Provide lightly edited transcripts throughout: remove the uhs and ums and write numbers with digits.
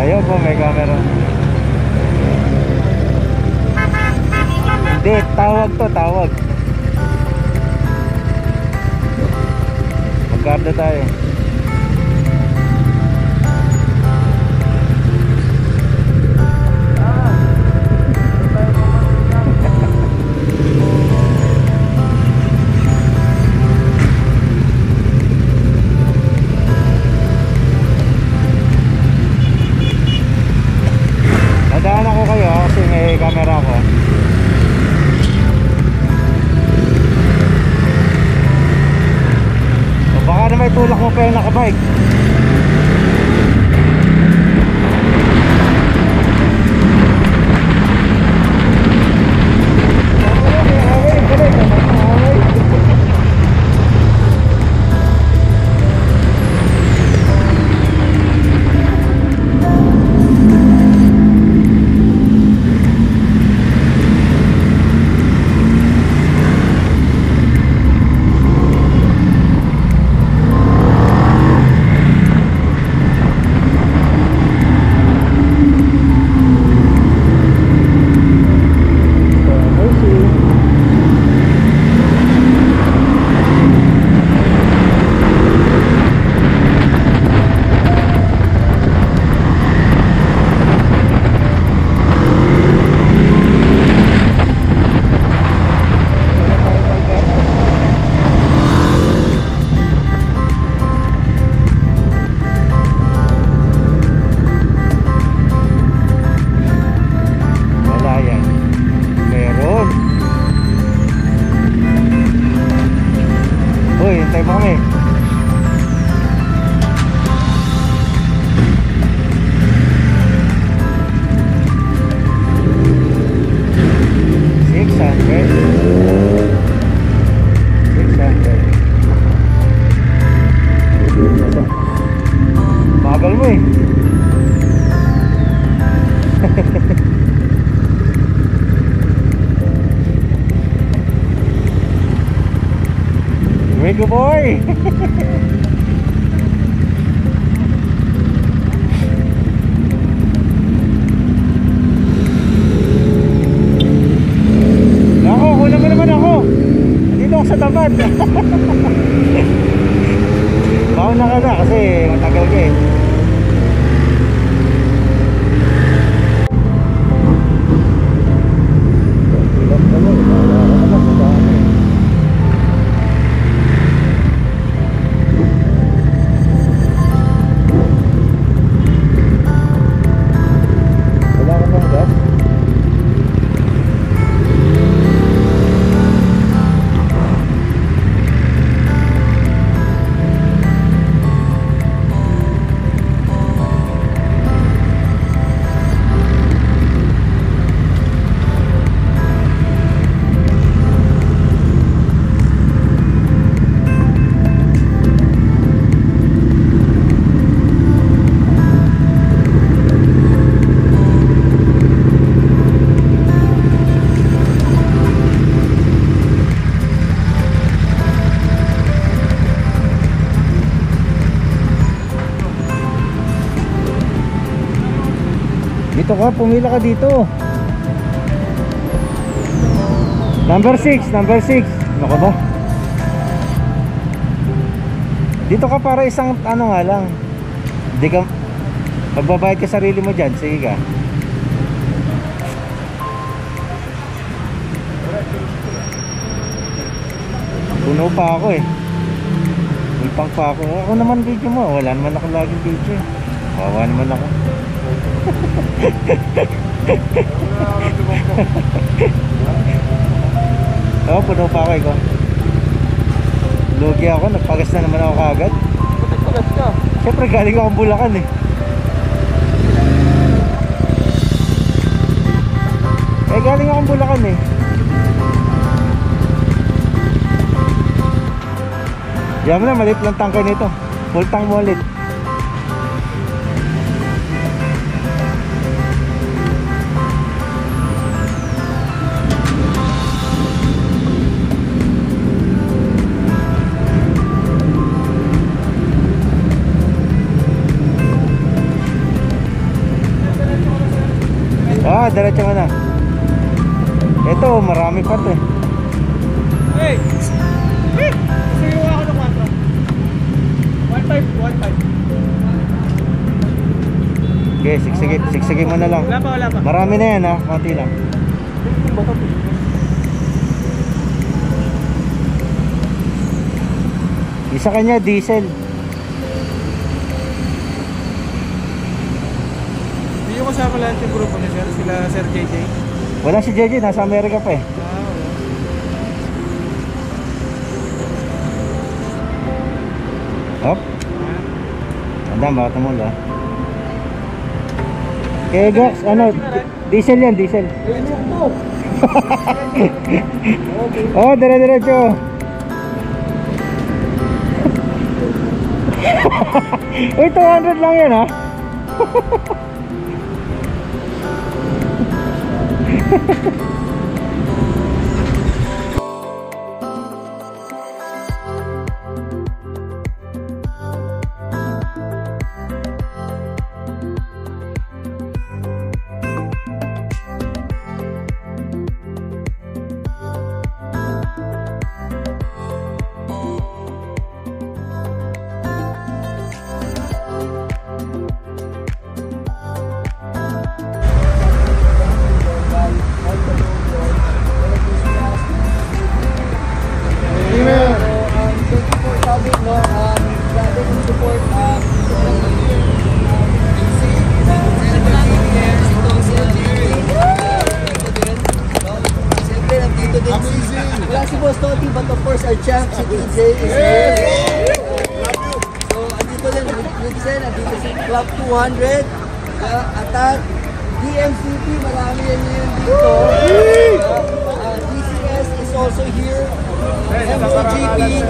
Ayaw po, may camera. Hindi, tawag to, tawag. Magkarda tayo. Nadaan ako kayo kasi may camera ko. Baka na may tulak mo pa yung nakabike. Bagal mo eh. Rico boy. Ako, kulang mo naman ako. Dito ako sa tabad. Bauna ka na kasi matagal ka eh. Dito ka, pumila ka dito. Number 6, number 6. Ano ka ba? Dito ka para isang ano nga lang. Hindi ka pagbabayad ka sarili mo dyan. Sige ka. Puno pa ako eh. May pang pa ako. Ako naman video mo. Wala naman ako laging video eh. Kawawa naman ako. Oo, puno pa ako ikaw. Lugi ako, nagpagas na naman ako kagad. Nagpagas ka? Siyempre galing akong Bulacan eh. Galing akong Bulacan eh. Diyan mo na, maliit lang tangkay nito. Full tank mo ulit. Ah, diretso ka na. Ito, marami pa to eh. Hey! Hey! Gusto yung ako ng 1.5. Okay, siksigin mo na lang. Wala pa. Marami na yan ha, konti lang. Isa kanya diesel. Hindi yung kasama lahat yung grupo ni Sir, sila Sir JJ. Wala si JJ, nasa Amerika pa eh. Hop. Andam, bakit mo la? Kaya Gax, ano, diesel yan, diesel. Oh, dire-diretso. Uy, 200 lang yan ha. Wala si Boss Toti, but of course our champ si DJ is here. So, andito din, andito si Club 200, Attack, DMCP, marami yan yun dito. DCS is also here. MOGP,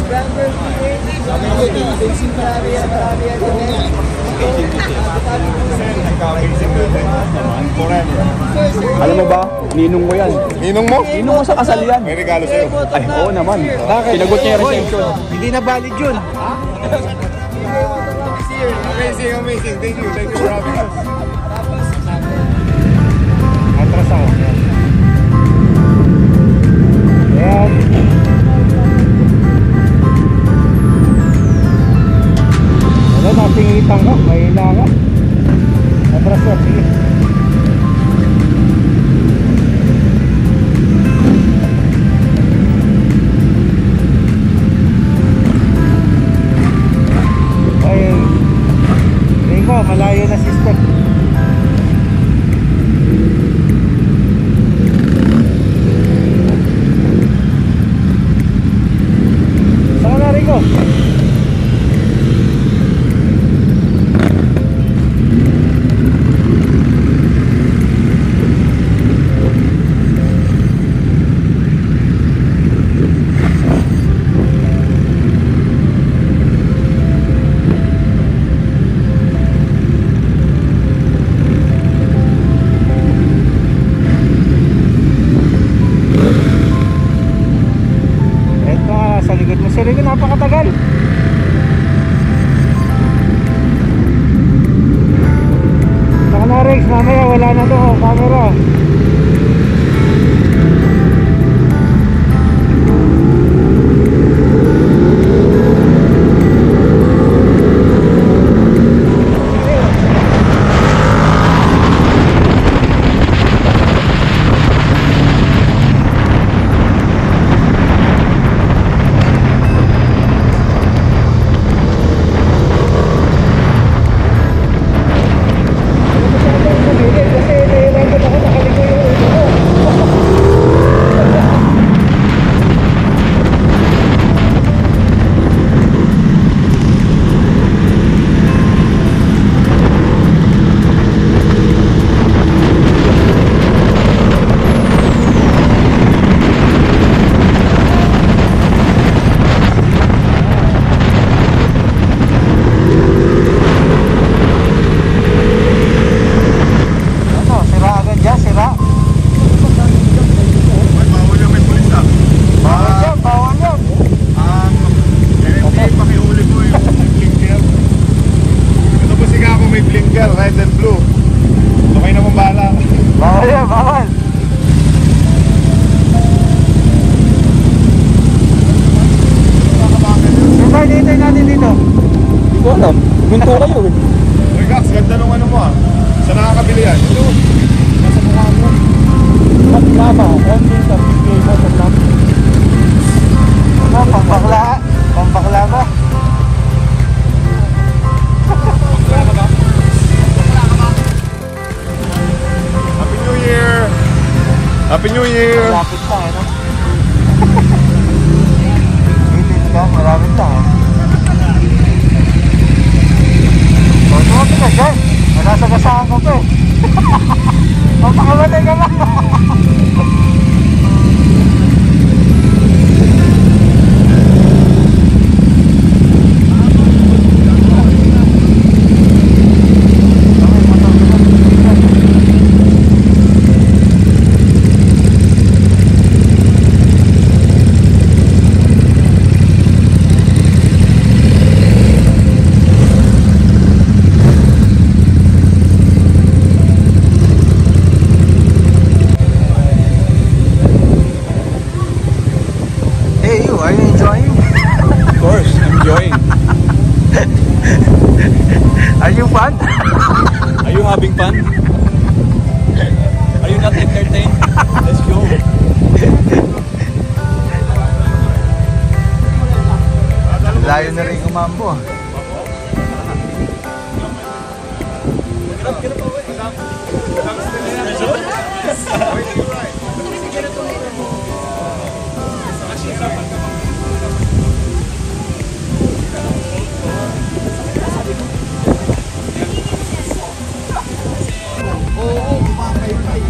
Scramble PH, marami yan. Alam mo ba, ninong mo yan. Ninong mo? Ninong mo sa kasal yan. May regalo sa'yo. Ay, oo naman. Pinagot niya yung reception. Hindi na valid yun. Amazing. Thank you for having us. Atras ako. Ayan. Wala, nasingitan ka. Mahina ka. Atras ka, sige. Malayo na system. Saan na Rico? Sili ko napakatagal. Saka na Rex, mamaya wala na to camera. Red and blue. So Kayo na mong bahala. Bawal yan, bawal. Diba, hinihintay natin dito? Hindi ko alam. Minto kayo eh. Uy, Gax, ganda nung ano mo ah. Saan nakakabili yan? Nasa mukha mo. At lama, only sa PPA mo sa top. Oh, pampakla. Pampakla ba? Happy New Year! Happy New Year! Malapit pa, ano? Waitin ka, malapit pa, eh. O, tumapit ka dyan. Nasasagasaan ko pa, eh. Papakamatay ka ba? Hey, you, are you enjoying? Of course, I'm enjoying. Are you fun? Are you having fun? Are you not entertained? Let's go. Layo na rin umambo.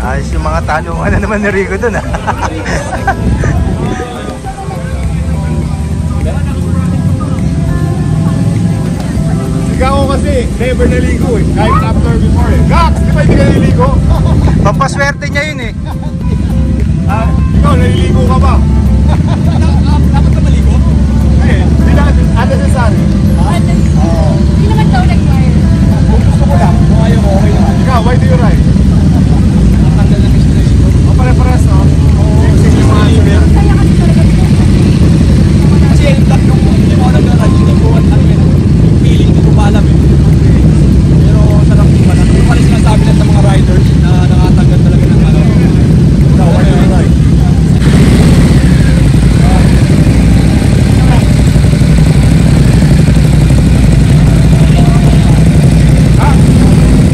Ayos yung mga tanungan na naman ni Rico dun, ha? Sigaw ko kasi, never naligo eh. Kahit after before eh. Gax, di ba hindi ka naliligo? Pampaswerte niya yun, eh. Ah, ikaw, naliligo ka ba? Dapat ka maligo? Eh, hindi na, ate sa sari. Hindi naman daw nag-wire. Kung gusto mo lang, kung ayaw mo, okay naman. Ikaw, why do you ride? Matanggal ng stress ko. O pare-pares, no? Six yung mga answer. Kaya kasi talaga dito. Kasi yung hindi mo alam na hindi ko at ano yun, yung feeling ko kumalam eh. Pero sarap din pala. Yung pala sinasabi lang sa mga riders na nakatanggal talaga ng ano. Ikaw, why do you ride?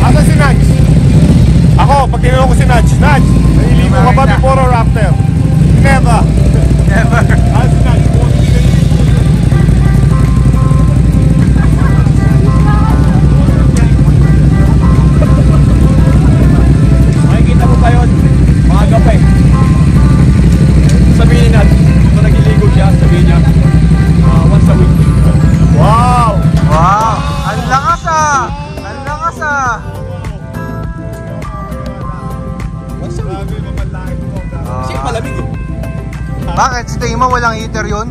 Asa si Nudge? Ako, pag tinanong ko si Nudge, Nudge, naliligo ka ba before or after? Never. Never. Asa si Nudge? Makikita mo pa yun. Mga gape. Sabihin natin, kung nagiligo siya, sabihin niya, once a week. Wow! Wow! Ang lakas, ah! Ang lakas, ah! Grabe, mamalaki mo. Kasi malamig eh. Bakit? Sa tingin mo walang heater yun?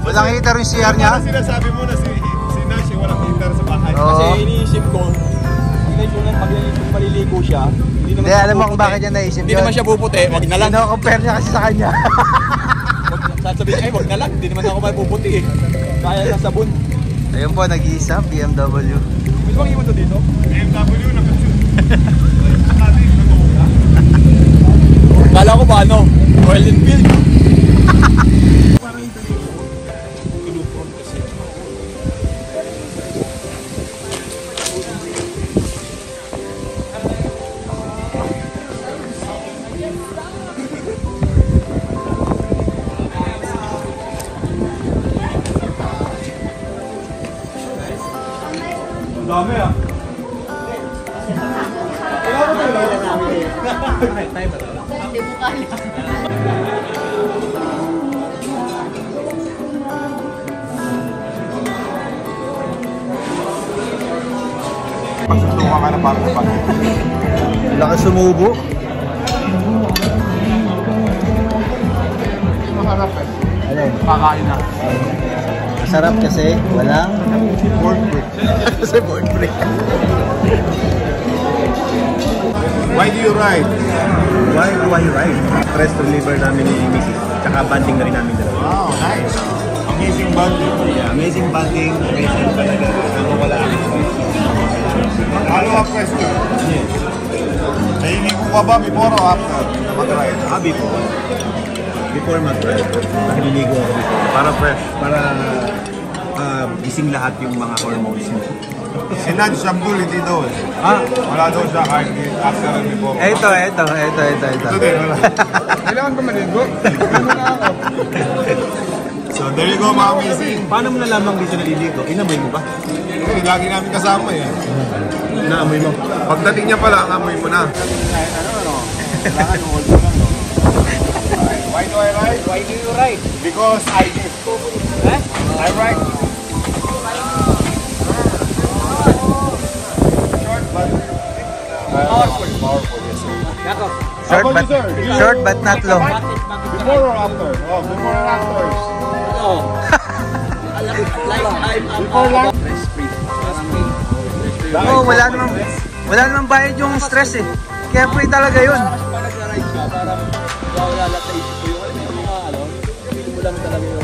Walang heater yung CR niya? Parang sinasabi mo na si Nash yung walang heater sa bahay. Oo. Kasi iniisip ko, pag maliligo siya, hindi naman Hindi, siya alam mo kung puputi. bakit niya naisip Hindi yun? naman siya puputi, wag na lang. Kino-compare niya kasi sa kanya. Sasabihin niya, wag na lang, hindi naman ako mapuputi eh. Kaya lang sabon. Ayun po, nag-iisa, BMW. Pwede bang iwan to dito? BMW na kasi. Kala ko ba ano? Royal Enfield. Dami ah. Hindi mo kala. Pagsusukan ka na para sa pag. Lakas sumubo. Maharap eh. Alin? Kakain na. Masarap kasi walang Board break. kasi board break. Why do you ride? Why do I ride? Stress reliever namin ni Mrs. Tsaka banding na rin namin dalawa. Wow, nice. Amazing bonding. Yeah, amazing banding. Amazing talaga. Wala kami. Follow-up question. Yes. Nahiligo ka ba before or after mag-ride? Before. Before mag-ride. Nahililigo ako before. Para fresh. Para gising lahat yung mga hormones mo. Si Nudge Abdul, hindi daw eh. Wala daw siya kahit after and before. Ito. Ito din, wala. Kailangan ba maligo? So there you go, mga amazing. Paano mo nalamang di siya naliligo? Inamoy mo ba? Okay, lagi namin kasama eh. Naamoy mo. Pagdating niya pala, amoy mo na. Why do I ride? Why do you ride? Because I did. I ride. Short but powerful, yes sir. Yako. How about you, sir? Short but not long. Before or after? Oh, before or after? Oh. Lifetime. Before lang. Stress free. Oo, wala namang bayad yung stress eh. Kaya free talaga yun. Pag nagra-ride siya, parang wala lahat na isip ko yung alam mo yung mga feeling mo lang talaga yung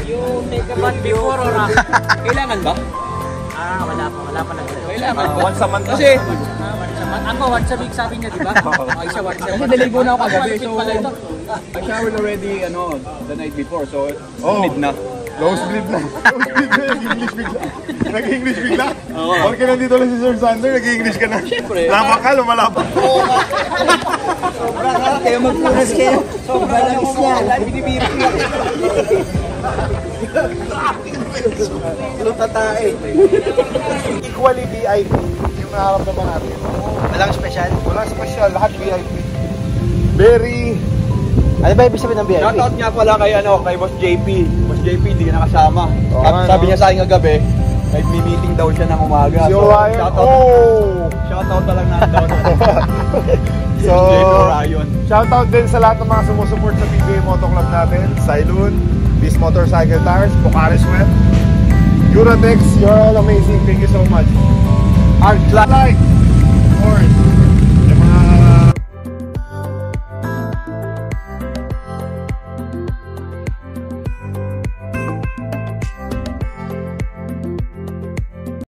You take a bath before or after? Kailangan ba? Wala pa Kailangan ba? Once a month. Kasi, Ako, once a week sabi niya, di ba? isa once a Kasi naligo na ako kagabi, Malapit so pala ito. I showered already the night before, so Oh. need na. Nosebleed na. Nosebleed na. Nag-English bigla. Nag-English bigla? Porque nandito lang si Sir Sander, nag-English ka na. Siyempre. Lapak ka, lumalapag. Kayo magpunas kayo. Sobrang langis niya. binibiro ko yan. Ano tatae? Equally VIP yung nakaramdaman natin. Walang special? Walang special, lahat VIP. Very... Ano ba ibig sabihin ng VIP? Shoutout nga pala kay Boss JP. Boss JP hindi ka nakasama. Oo, Sabi niya sa akin kagabi, nag-meeting daw siya ng umaga. Si Orion, Shoutout na lang natin daw. So, JP Orion. shoutout din sa lahat ng mga sumusuport sa PBA Moto Club natin. Sailun, Beast Motorcycle Tires, Bucharest Web, Duratex, you're all amazing. Thank you so much. Art like, of course.